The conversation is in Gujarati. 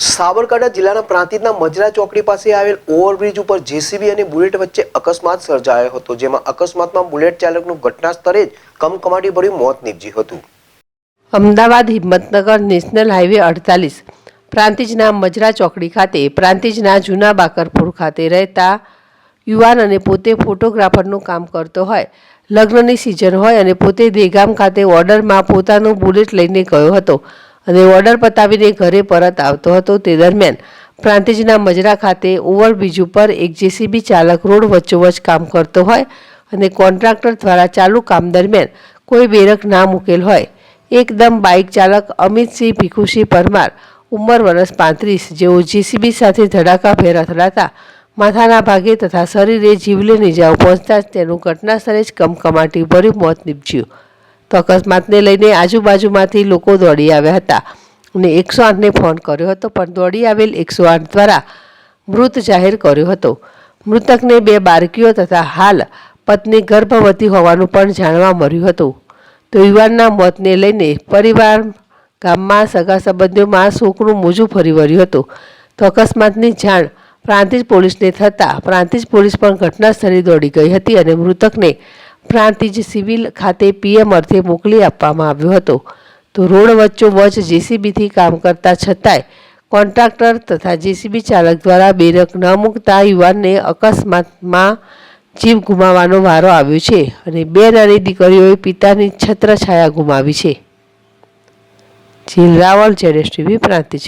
સાબરકાંઠા જિલ્લાના પ્રાંતિજના મજરા ચોકડી પાસે આવેલ ઓવરબ્રિજ ઉપર જેસીબી અને બુલેટ વચ્ચે અકસ્માત સર્જાયો હતો, જેમાં અકસ્માતમાં બુલેટ ચાલકનું ઘટના સ્થળે જ કમકમાટી ભર્યું મોત નીપજ્યું હતું। અમદાવાદ હિંમતનગર નેશનલ હાઈવે 48 પ્રાંતિજના મજરા ચોકડી ખાતે પ્રાંતિજના જૂના બાકરપુર ખાતે રહેતા યુવાન અને પોતે ફોટોગ્રાફરનું કામ કરતો હોય, લગ્નની સિઝન હોય અને પોતે દેગામ ખાતે ઓર્ડરમાં પોતાનું બુલેટ લઈને ગયો હતો અને ઓર્ડર પતાવીને ઘરે પરત આવતો હતો। તે દરમિયાન પ્રાંતિજના મજરા ખાતે ઓવરબ્રિજ ઉપર એક જેસીબી ચાલક રોડ વચ્ચોવચ્ચ કામ કરતો હોય અને કોન્ટ્રાક્ટર દ્વારા ચાલુ કામ દરમિયાન કોઈ બેરક ના મૂકેલ હોય એકદમ બાઇક ચાલક અમિતસિંહ ભીખુસિંહ પરમાર ઉંમર વર્ષ 35 જેઓ જેસીબી સાથે ધડાકાભેર અથડાતા માથાના ભાગે તથા શરીરે જીવલેણ ઇજાઓ પહોંચતા તેનું ઘટના સ્થળે જ કમકમાટી ભર્યું મોત નીપજ્યું। તો અકસ્માતને લઈને આજુબાજુમાંથી લોકો દોડી આવ્યા હતા અને 108ને ફોન કર્યો હતો, પણ દોડી આવેલ 108 દ્વારા મૃત જાહેર કર્યો હતો। મૃતકને 2 બાળકીઓ તથા હાલ પત્ની ગર્ભવતી હોવાનું પણ જાણવા મળ્યું હતું। તો યુવાનના મોતને લઈને પરિવાર ગામમાં સગા સંબંધીઓમાં શોકનું મોજું ફરી વળ્યું હતું। તો અકસ્માતની જાણ પ્રાંતિજ પોલીસને થતાં પ્રાંતિજ પોલીસ પણ ઘટના સ્થળે દોડી ગઈ હતી અને મૃતકને પ્રાંતિજ સિવિલ ખાતે પીએમ અર્થે મોકલી આપવામાં આવ્યો હતો। તો રોડ વચ્ચોવચ્ચ જેસીબીથી કામ કરતા છતાંય કોન્ટ્રાક્ટર તથા જેસીબી ચાલક દ્વારા બેરક ન મૂકતા યુવાનને અકસ્માતમાં જીવ ગુમાવવાનો વારો આવ્યો છે અને 2 નાની દીકરીઓએ પિતાની છત્રછાયા ગુમાવી છે। જીલ રાવલ, ZSTV, પ્રાંતિજ।